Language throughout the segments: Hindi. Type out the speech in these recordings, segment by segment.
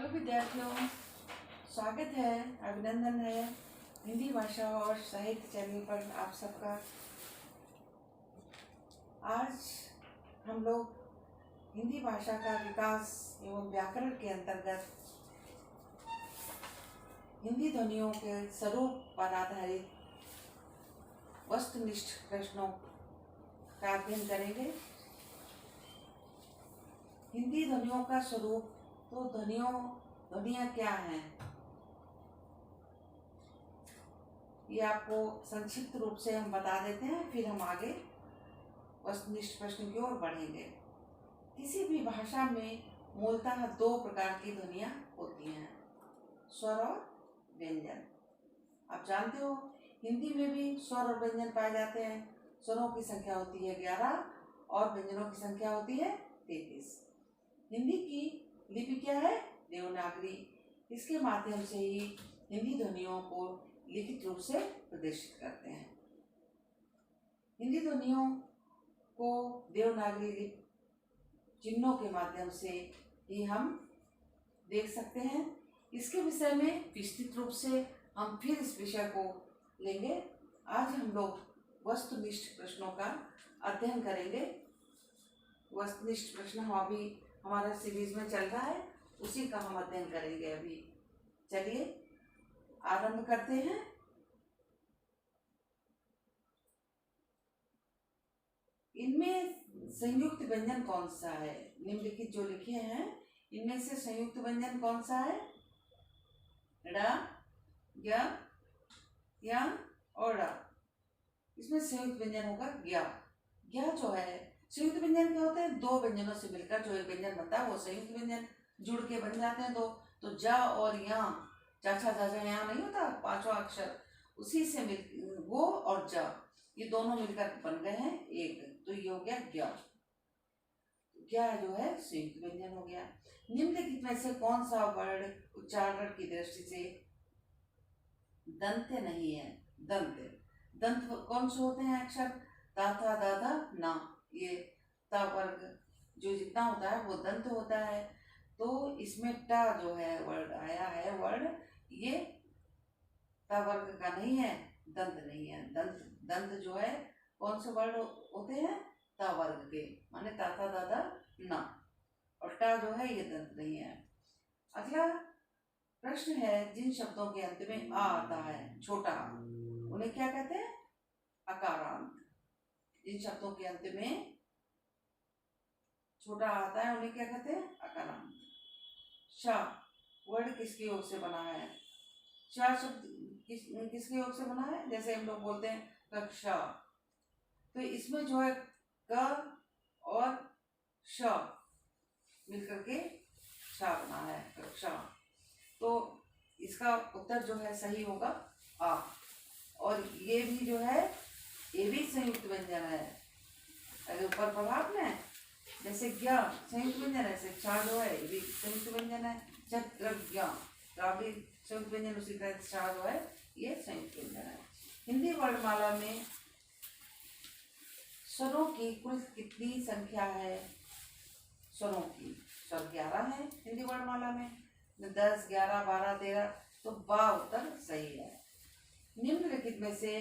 हेलो विद्यार्थियों, स्वागत है, अभिनंदन है हिंदी भाषा और साहित्य चैनल पर आप सबका। आज हम लोग हिंदी भाषा का विकास एवं व्याकरण के अंतर्गत हिंदी ध्वनियों के स्वरूप पर आधारित वस्तुनिष्ठ प्रश्नों का अध्ययन करेंगे। हिंदी ध्वनियों का स्वरूप, तो ध्वनियाँ क्या हैं, ये आपको संक्षिप्त रूप से हम बता देते हैं, फिर हम आगे वस्तुनिष्ठ प्रश्न की ओर बढ़ेंगे। किसी भी भाषा में मूलतः दो प्रकार की ध्वनियाँ होती हैं, स्वर और व्यंजन। आप जानते हो हिंदी में भी स्वर और व्यंजन पाए जाते हैं। स्वरों की संख्या होती है 11 और व्यंजनों की संख्या होती है 33। हिंदी की लिपि क्या है? देवनागरी। इसके माध्यम से ही हिंदी ध्वनियों को लिखित रूप से प्रदर्शित करते हैं। हिंदी ध्वनियों को देवनागरी लिपि चिन्हों के माध्यम से ही हम देख सकते हैं। इसके विषय में विस्तृत रूप से हम फिर इस विषय को लेंगे। आज हम लोग वस्तुनिष्ठ प्रश्नों का अध्ययन करेंगे। वस्तुनिष्ठ प्रश्न हम अभी हमारा सीरीज में चल रहा है, उसी का हम अध्ययन करेंगे अभी। चलिए आरंभ करते हैं। इनमें संयुक्त व्यंजन कौन सा है? निम्नलिखित जो लिखे हैं इनमें से संयुक्त व्यंजन कौन सा है? ड़, य, या और ड़। इसमें संयुक्त व्यंजन होगा ज्ञ। ज्ञ जो है, संयुक्त व्यंजन क्या होते हैं? दो व्यंजनों से मिलकर जो एक व्यंजन बनता है वो संयुक्त व्यंजन जुड़ के बन जाते हैं दो। तो ज और या, चाचा जाजा यहाँ नहीं होता, पांचवा अक्षर, उसी से मिल वो और ज, ये दोनों मिलकर बन गए हैं एक, तो ये हो गया ज्ञ। ज्ञ जो है संयुक्त व्यंजन हो गया। निम्नलिखित में से कौन सा वर्ण उच्चारण की दृष्टि से दंत नहीं है? दंत दंत कौन से होते हैं अक्षर? ता था दा था ना, ये ता वर्ग जो जितना होता है वो दंत होता है। तो इसमें टा जो है वर्ड आया है, वर्ण ये ता वर्ग का नहीं है, दंत नहीं है। दंत जो है कौन से वर्ड होते हैं? ता वर्ग के, माने ता था दादा ना, और टा जो है ये दंत नहीं है। अगला प्रश्न है, जिन शब्दों के अंत में आ आता है, छोटा आ, उन्हें क्या कहते हैं? अकारांत। जिन शब्दों के अंत में छोटा आता है उन्हें क्या कहते हैं? अकारांत। श वर्ड किसके योग से बना है? श शब्द किसके योग से बना है? जैसे हम लोग बोलते हैं कक्षा, तो इसमें जो है क और श मिलकर के श बना है, कक्षा। तो इसका उत्तर जो है सही होगा आ। और ये भी जो है, ये भी संयुक्त व्यंजन है। अगर ऊपर पढ़ा आपने, जैसे ज्ञ संयुक्त व्यंजन है, चा जो है ये भी संयुक्त व्यंजन है। चत्रज्ञ भी संयुक्त व्यंजन, उसी तरह चा जो है ये संयुक्त व्यंजन है। हिंदी वर्णमाला में स्वरों की कुल कितनी संख्या है? स्वरों की स्वर 11 है हिंदी वर्णमाला में, 10, 11, 12, 13, तो बा उत्तर सही है। निम्नलिखित में से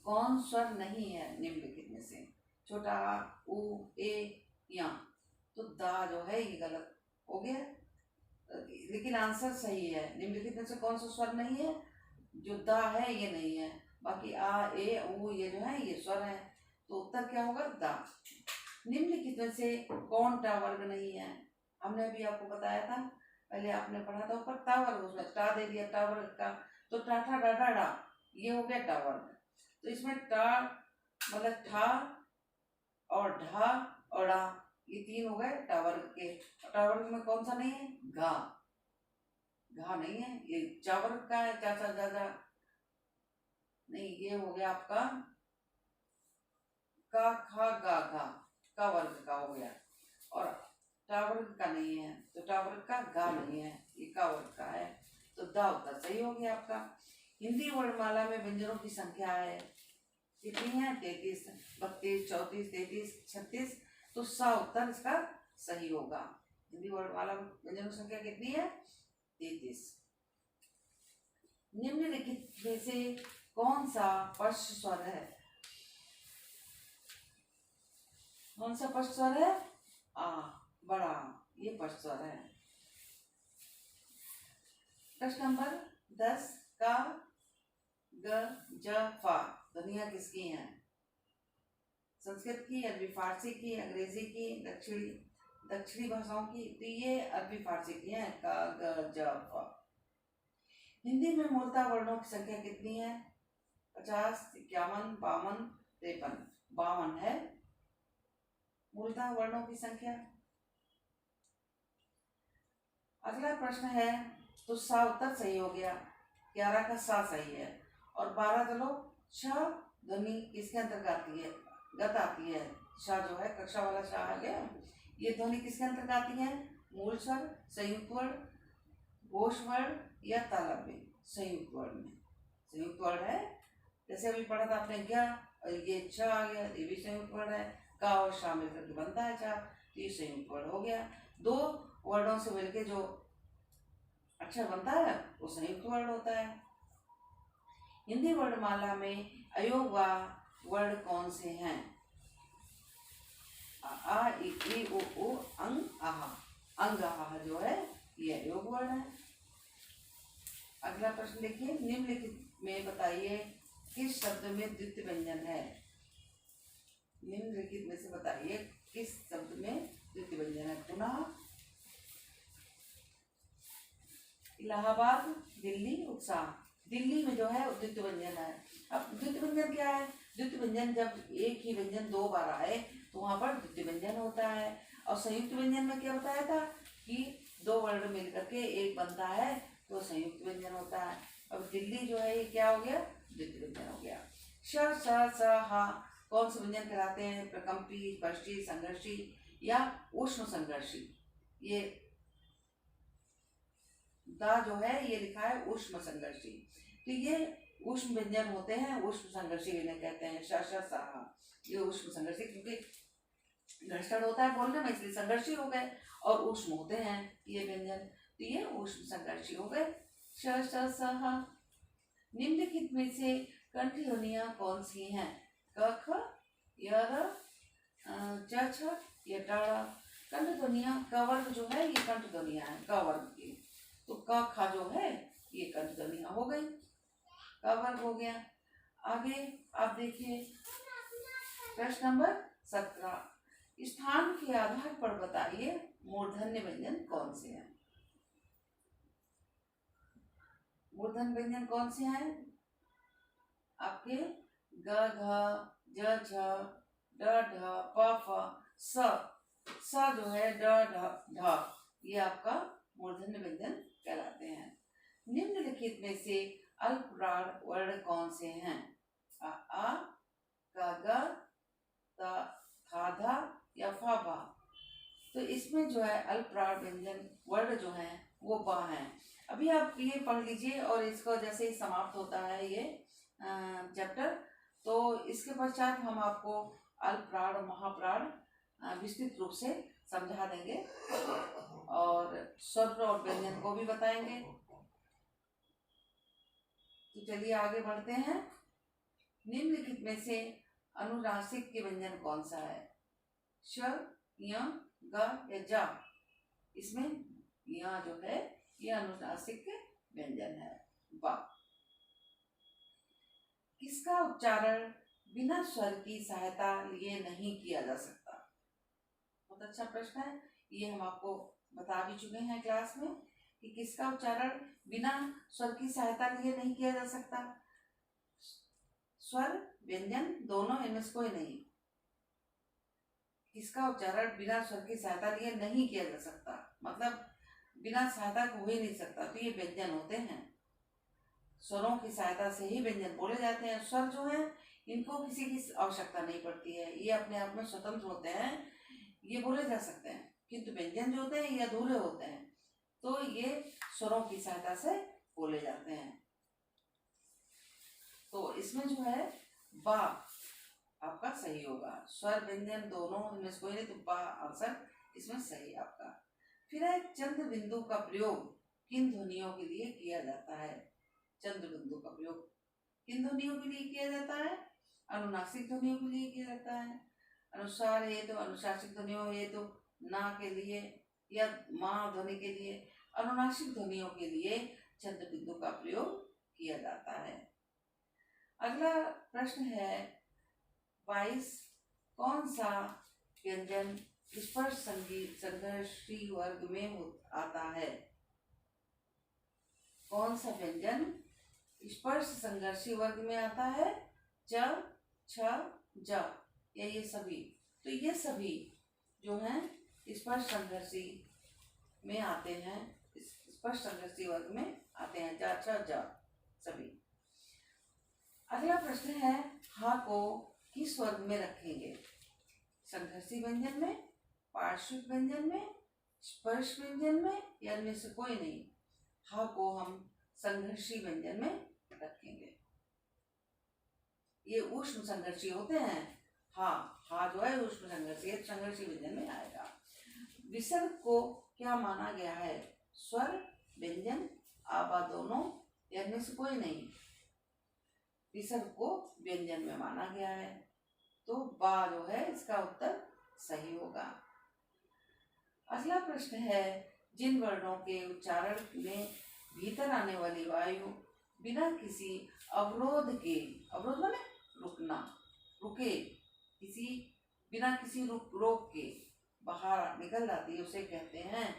कौन स्वर नहीं है? निम्नलिखित में से छोटा आ, उ, ए, या, तो दा जो है ये गलत हो गया, लेकिन आंसर सही है। निम्नलिखित में से कौन सा स्वर नहीं है? जो दा है ये नहीं है, बाकी आ, ए, उ ये जो है ये स्वर है, तो उत्तर क्या होगा? दा। निम्नलिखित में से कौन टा वर्ग नहीं है? हमने भी आपको बताया था, पहले आपने पढ़ा था ऊपर ता वर्ग, उसमें टा दे दिया टा वर्ग का, तो टा ठा डा डा डा ये हो गया टा वर्ग। तो इसमें टा मतलब ठा और ढा और डा, ये तीन हो गए टा वर्ग के। टा वर्ग में कौन सा नहीं है? घा, घा नहीं है, ये चा वर्ग का है, चाचा जाजा नहीं, ये हो गया आपका का खा गा घा, का वर्ग का हो गया, और टा वर्ग का नहीं है, तो टा वर्ग का गा नहीं है, ये का वर्ग का है, तो दा उत्तर सही हो गया आपका। हिंदी वर्णमाला में व्यंजनों की संख्या है कितनी है? 33, 32, 34, 33, 36, तो सा उत्तर इसका सही होगा। हिंदी वर्णमाला व्यंजनों की संख्या कितनी है? 33। निम्नलिखित में से कौन सा पश्च स्वर है? कौन सा पश्च स्वर है? आ, बड़ा, ये पश्च स्वर है। प्रश्न नंबर 10 का ग ज फा ध्वनियां किसकी हैं? संस्कृत की, अरबी फारसी की, अंग्रेजी की, दक्षिणी भाषाओं की? तो ये अरबी फारसी की है, का ग ज फ। हिंदी में मूलतः वर्णों की संख्या कितनी है? 50, 51, 52, 53। 52 है मूलतः वर्णों की संख्या। अगला प्रश्न है, तो सा उत्तर सही हो गया, 11 का सा सही है। और 12 चलो, श ध्वनि किसके अंतर्गत आती है? गत आती है। श जो है कक्षा वाला श आ गया, ये ध्वनि किसके अंतर्गत आती है? मूल स्वर, संयुक्त वर्ण, घोष वर्ण या तालव्य? संयुक्त वर्ण में। संयुक्त वर्ण है, जैसे अभी पढ़ा था आपने क्या, ये छ आ गया, ये भी संयुक्त वर्ण है। का और शा मिलकर के बनता है छा, तो ये संयुक्त वर्ण हो गया। दो वर्णों से मिलकर जो अक्षर बनता है वो संयुक्त वर्ण होता है। हिंदी वर्णमाला में अयोगवा वर्ण कौन से हैं? आ इ उ ऊ अंग आह। अंग आह जो है ये अयोग वर्ण है। अगला प्रश्न देखिए, निम्नलिखित में बताइए किस शब्द में द्वितीय व्यंजन है? निम्नलिखित में से बताइए किस शब्द में द्वितीय व्यंजन है? पुनः, इलाहाबाद, दिल्ली, उत्साह। दिल्ली में जो है द्वितीय व्यंजन है। अब द्वितीय व्यंजन क्या है? द्वितीय व्यंजन जब एक ही व्यंजन दो बार आए तो वहां पर द्वितीय व्यंजन होता है। और संयुक्त व्यंजन में क्या बताया था कि दो वर्ण मिलकर के एक बनता है तो संयुक्त व्यंजन होता है। अब दिल्ली जो है ये क्या हो गया? द्वितीय व्यंजन हो गया। श, स, स, हा कौन से व्यंजन कहलाते हैं? प्रकंपी, स्पष्टी, संघर्षी या उष्ण संघर्षी? ये दा जो है ये लिखा है उष्ण संघर्षी, तो ये उष्ण व्यंजन होते हैं, उष्ण संघर्षी इन्हें कहते हैं। श, श, स, ह ये उष्ण संघर्षी, क्योंकि घर्षण होता है बोलने में इसलिए संघर्षी हो गए, और उष्ण होते हैं ये व्यंजन, तो ये उष्ण संघर्षी हो गए। श, श, स, ह। निम्नलिखित में से कंठ ध्वनियां कौन सी हैं? क, ख, य, र, च, छ या ट, ड़? कंठ ध्वनियां क वर्ग जो है ये कंठ ध्वनियां हैं क वर्ग की, तो क ख जो है ये कंठ ध्वनियां हो गई, क वर्ग हो गया। आगे आप देखिए प्रश्न नंबर 17, स्थान के आधार पर बताइए मूर्धन्य व्यंजन कौन से हैं? मूर्धन्य व्यंजन कौन से हैं आपके? ग, घ, ज, झ, ड, ढ, प, फ, स जो है ड, ढ, ढ, ये आपका मूर्धन्य व्यंजन कहलाते हैं। निम्नलिखित में से अल्पप्राण वर्ण कौन से हैं? आ, ग, त, था, धा या फा, भा? तो इसमें जो है अल्पप्राण व्यंजन वर्ण जो है वो बा है। अभी आप ये पढ़ लीजिए और इसको जैसे ही समाप्त होता है ये चैप्टर, तो इसके पश्चात हम आपको अल्पप्राण और महाप्राण विस्तृत रूप से समझा देंगे और स्वर और व्यंजन को भी बताएंगे। तो चलिए आगे बढ़ते हैं। निम्नलिखित में से अनुनासिक के व्यंजन कौन सा है? श, य, ग या जा? इसमें य जो है ये अनुनासिक व्यंजन है। बा। किसका उच्चारण बिना स्वर की सहायता लिए नहीं किया जा सकता? बहुत अच्छा प्रश्न है, ये हम आपको बता भी चुके हैं क्लास में कि किसका उच्चारण बिना स्वर की सहायता लिए नहीं किया जा सकता। स्वर व्यंजन दोनों, इनमें से कोई नहीं। किसका उच्चारण बिना स्वर की सहायता लिए नहीं किया जा सकता, मतलब बिना सहायता हो ही नहीं सकता, तो ये व्यंजन होते हैं। स्वरों की सहायता से ही व्यंजन बोले जाते हैं। स्वर जो है इनको किसी की आवश्यकता नहीं पड़ती है, ये अपने आप में स्वतंत्र होते हैं, ये बोले जा सकते हैं। किंतु व्यंजन जो होते हैं ये अधूरे होते हैं, तो ये स्वरों की सहायता से बोले जाते हैं। तो इसमें जो है बा आपका सही होगा। स्वर व्यंजन दोनों इनमें से कोई नहीं, तो बा आंसर इसमें सही आपका। फिर है चंद्र बिंदु का प्रयोग किन ध्वनियों के लिए किया जाता है। चंद्र बिंदु का प्रयोग किन ध्वनियों के लिए किया जाता है? अनुनासिक ध्वनियों के लिए किया जाता है। अनुस्वार है तो अनुशासिक ध्वनियों है तो ना के लिए या माँ ध्वनि के लिए। अनुनासिक ध्वनियों के लिए चंद्र बिंदु का प्रयोग किया जाता है। अगला प्रश्न है 22, कौन सा व्यंजन स्पर्श संगीत संघर्षी वर्ग में आता है? कौन सा व्यंजन स्पर्श संघर्षी वर्ग में आता है? च, छ, ज या ये सभी? तो ये सभी जो हैं स्पर्श संघर्षी में आते हैं, स्पर्श संघर्षी वर्ग में आते हैं, ज, छ, ज सभी। अगला प्रश्न है हा को किस वर्ग में रखेंगे? संघर्षी व्यंजन में, पार्श्विक व्यंजन में, स्पर्श व्यंजन में या इनमें से कोई नहीं? हा को हम संघर्षी व्यंजन में रखेंगे। ये ऊष्म संघर्षी होते हैं। हा जो है ऊष्म संघर्षी, संघर्षी व्यंजन में आएगा। विसर्ग को क्या माना गया है? स्वर, व्यंजन, आबा दोनों या इनमें से कोई नहीं? विसर्ग को व्यंजन में माना गया है, तो बा जो है इसका उत्तर सही होगा। अगला प्रश्न है जिन वर्णों के उच्चारण में भीतर आने वाली वायु बिना किसी अवरोध के, अवरोध माने रुकना, रुके, किसी बिना किसी रोक के बाहर निकल जाती है, उसे कहते हैं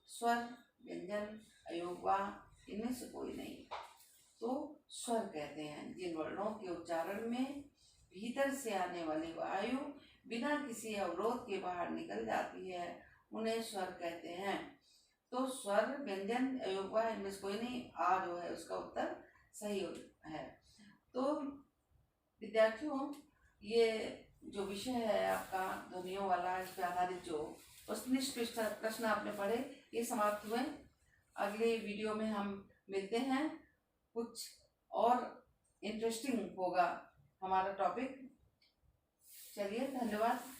स्वर, व्यंजन, अयोगवा, इनमें से कोई नहीं। तो स्वर कहते हैं जिन वर्णों के उच्चारण में भीतर से आने वाली वायु बिना किसी अवरोध के बाहर निकल जाती है, उन्हें स्वर कहते हैं। तो स्वर, व्यंजन, अयोगवा इनमें से कोई नहीं, आ जो है उसका उत्तर सही है। तो विद्यार्थियों, ये जो विषय है आपका ध्वनियों वाला, इस पर आधारित जो वस्तुनिष्ठ प्रश्न आपने पढ़े, ये समाप्त हुए। अगले वीडियो में हम मिलते हैं, कुछ और इंटरेस्टिंग होगा हमारा टॉपिक। चलिए, धन्यवाद।